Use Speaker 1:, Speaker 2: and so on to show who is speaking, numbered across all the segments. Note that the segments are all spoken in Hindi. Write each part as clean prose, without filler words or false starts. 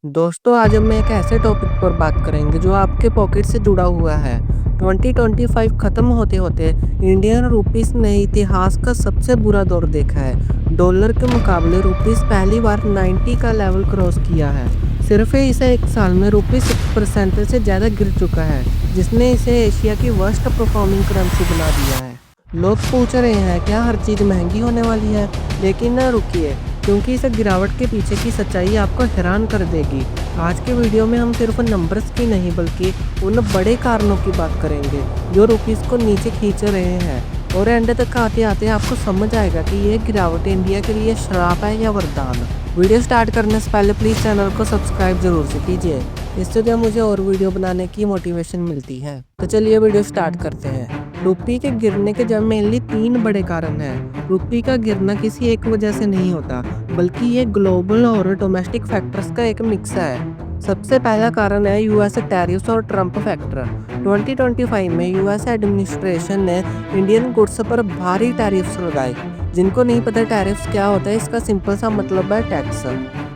Speaker 1: दोस्तों आज हम एक ऐसे टॉपिक पर बात करेंगे जो आपके पॉकेट से जुड़ा हुआ है। 2025 खत्म होते होते इंडियन रुपीस ने इतिहास का सबसे बुरा दौर देखा है। डॉलर के मुकाबले रुपीस पहली बार 90 का लेवल क्रॉस किया है। सिर्फ इसे एक साल में रुपीस 6% से ज़्यादा गिर चुका है, जिसने इसे एशिया की वर्स्ट परफॉर्मिंग करेंसी बना दिया है। लोग पूछ रहे हैं क्या हर चीज़ महंगी होने वाली है, लेकिन ना रुकिए, क्योंकि इस गिरावट के पीछे की सच्चाई आपको हैरान कर देगी। आज के वीडियो में हम सिर्फ नंबर्स की नहीं बल्कि उन बड़े कारणों की बात करेंगे जो रुपीस को नीचे खींच रहे हैं, और एंड तक आते आते आपको समझ आएगा कि ये गिरावट इंडिया के लिए श्राप है या वरदान। वीडियो स्टार्ट करने से पहले प्लीज़ चैनल को सब्सक्राइब जरूर से कीजिए, इससे जो मुझे और वीडियो बनाने की मोटिवेशन मिलती है। तो चलिए वीडियो स्टार्ट करते हैं। रुपये के गिरने के जब मेनली 3 बड़े कारण हैं। रुपये का गिरना किसी एक वजह से नहीं होता, बल्कि ये ग्लोबल और डोमेस्टिक फैक्टर्स का एक मिक्स है। सबसे पहला कारण है यूएस टैरिफ्स और ट्रंप फैक्टर। 2025 में यूएस एडमिनिस्ट्रेशन ने इंडियन गुड्स पर भारी टैरिफ्स लगाए। जिनको नहीं पता टैरिफ्स क्या होता है, इसका सिंपल सा मतलब है टैक्स।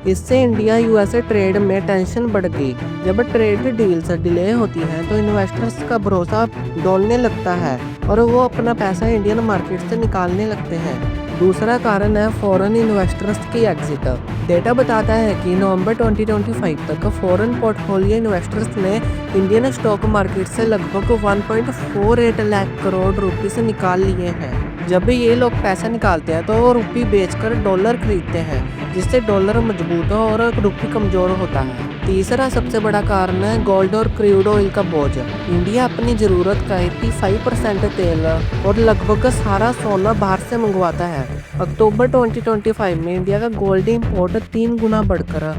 Speaker 1: इससे इंडिया यूएसए ट्रेड में टेंशन बढ़ गई। जब ट्रेड डील्स डिले होती हैं तो इन्वेस्टर्स का भरोसा डोलने लगता है और वो अपना पैसा इंडियन मार्केट से निकालने लगते हैं। दूसरा कारण है फॉरेन इन्वेस्टर्स की एग्जिट। डेटा बताता है कि नवंबर 2025 तक फॉरेन पोर्टफोलियो इन्वेस्टर्स ने इंडियन स्टॉक मार्केट से लगभग 1.48 लाख करोड़ रुपए से निकाल लिए हैं। जब भी ये लोग पैसा निकालते हैं तो वो रुपये बेचकर डॉलर खरीदते हैं, जिससे डॉलर मजबूत हो और रुपये कमज़ोर होता है। तीसरा सबसे बड़ा कारण है गोल्ड और क्रूड ऑयल का बोझ। इंडिया अपनी ज़रूरत का 85% तेल और लगभग सारा सोना बाहर से मंगवाता है। अक्टूबर 2025 में इंडिया का गोल्ड इंपोर्ट 3 गुना बढ़कर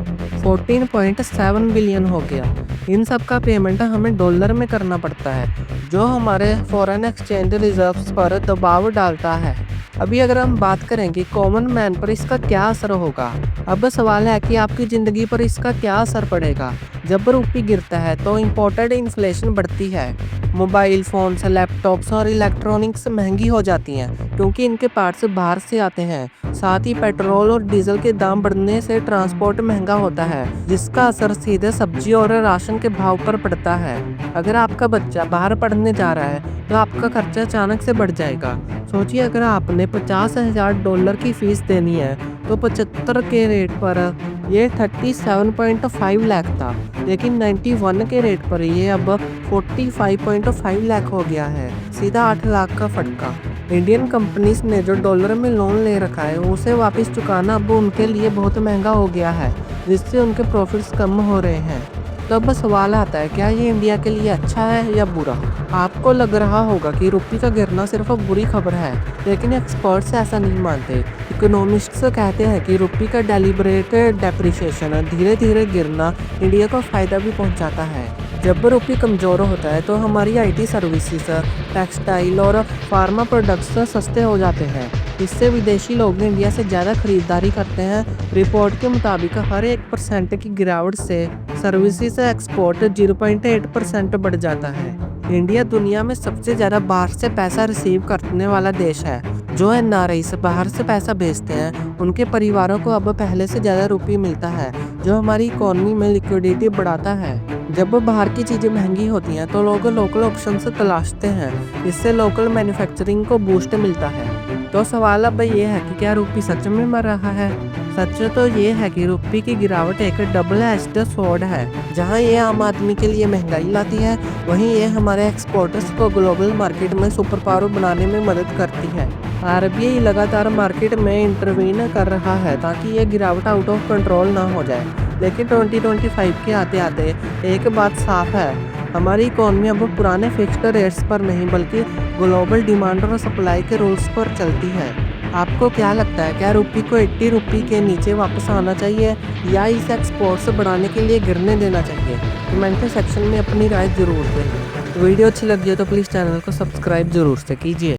Speaker 1: 14.7 बिलियन हो गया। इन सब का पेमेंट हमें डॉलर में करना पड़ता है, जो हमारे फॉरेन एक्सचेंज रिजर्व्स पर दबाव डालता है। अभी अगर हम बात करें कि कॉमन मैन पर इसका क्या असर होगा, अब सवाल है कि आपकी ज़िंदगी पर इसका क्या असर पड़ेगा। जब रुपये गिरता है तो इंपोर्टेड इन्फ्लेशन बढ़ती है। मोबाइल फ़ोन्स, लैपटॉप्स और इलेक्ट्रॉनिक्स महंगी हो जाती हैं, क्योंकि इनके पार्ट्स बाहर से आते हैं। साथ ही पेट्रोल और डीजल के दाम बढ़ने से ट्रांसपोर्ट महंगा होता है, जिसका असर सीधे सब्जी और राशन के भाव पर पड़ता है। अगर आपका बच्चा बाहर पढ़ने जा रहा है तो आपका खर्चा अचानक से बढ़ जाएगा। सोचिए, अगर आपने $50,000 की फीस देनी है तो 75 के रेट पर ये 37.5 लाख था, लेकिन 91 के रेट पर ये अब 45.5 लाख हो गया है। सीधा 8 लाख का फटका। इंडियन कंपनीज ने जो डॉलर में लोन ले रखा है उसे वापस चुकाना अब उनके लिए बहुत महंगा हो गया है, जिससे उनके प्रॉफिट्स कम हो रहे हैं। तो अब सवाल आता है, क्या ये इंडिया के लिए अच्छा है या बुरा? आपको लग रहा होगा कि रुपये का गिरना सिर्फ बुरी खबर है, लेकिन एक्सपर्ट्स ऐसा नहीं मानते। इकोनॉमिस्ट्स कहते हैं कि रुपये का डेलिब्रेट डेप्रिसिएशन, धीरे धीरे गिरना, इंडिया को फ़ायदा भी पहुंचाता है। जब रुपये कमज़ोर होता है तो हमारी आईटी सर्विसेज, टेक्सटाइल और फार्मा प्रोडक्ट्स सस्ते हो जाते हैं। इससे विदेशी लोग इंडिया से ज़्यादा खरीदारी करते हैं। रिपोर्ट के मुताबिक हर 1% की गिरावट से सर्विसेज एक्सपोर्ट 0.8% बढ़ जाता है। इंडिया दुनिया में सबसे ज़्यादा बाहर से पैसा रिसीव करने वाला देश है। जो एनआरआई से बाहर से पैसा भेजते हैं उनके परिवारों को अब पहले से ज़्यादा रुपये मिलता है, जो हमारी इकोनॉमी में लिक्विडिटी बढ़ाता है। जब बाहर की चीज़ें महंगी होती हैं तो लोग लोकल ऑप्शन से तलाशते हैं, इससे लोकल मैन्युफैक्चरिंग को बूस्ट मिलता है। तो सवाल अब ये है कि क्या रुपये सच में मर रहा है? सच तो ये है कि रुपये की गिरावट एक डबल एज्ड स्वॉर्ड है। जहां ये आम आदमी के लिए महंगाई लाती है, वहीं ये हमारे एक्सपोर्टर्स को ग्लोबल मार्केट में सुपर पावर बनाने में मदद करती है। आरबीआई लगातार मार्केट में इंटरवीन कर रहा है ताकि ये गिरावट आउट ऑफ कंट्रोल ना हो जाए। लेकिन 2025 के आते आते एक बात साफ है, हमारी इकोनॉमी अब पुराने फिक्स्ड रेट्स पर नहीं बल्कि ग्लोबल डिमांड और सप्लाई के रूल्स पर चलती है। आपको क्या लगता है, क्या रुपये को 80 रुपये के नीचे वापस आना चाहिए या इसे एक्सपोर्ट्स बढ़ाने के लिए गिरने देना चाहिए? कमेंट सेक्शन में अपनी राय जरूर दें। वीडियो अच्छी लगी हो तो प्लीज़ चैनल को सब्सक्राइब जरूर से कीजिए।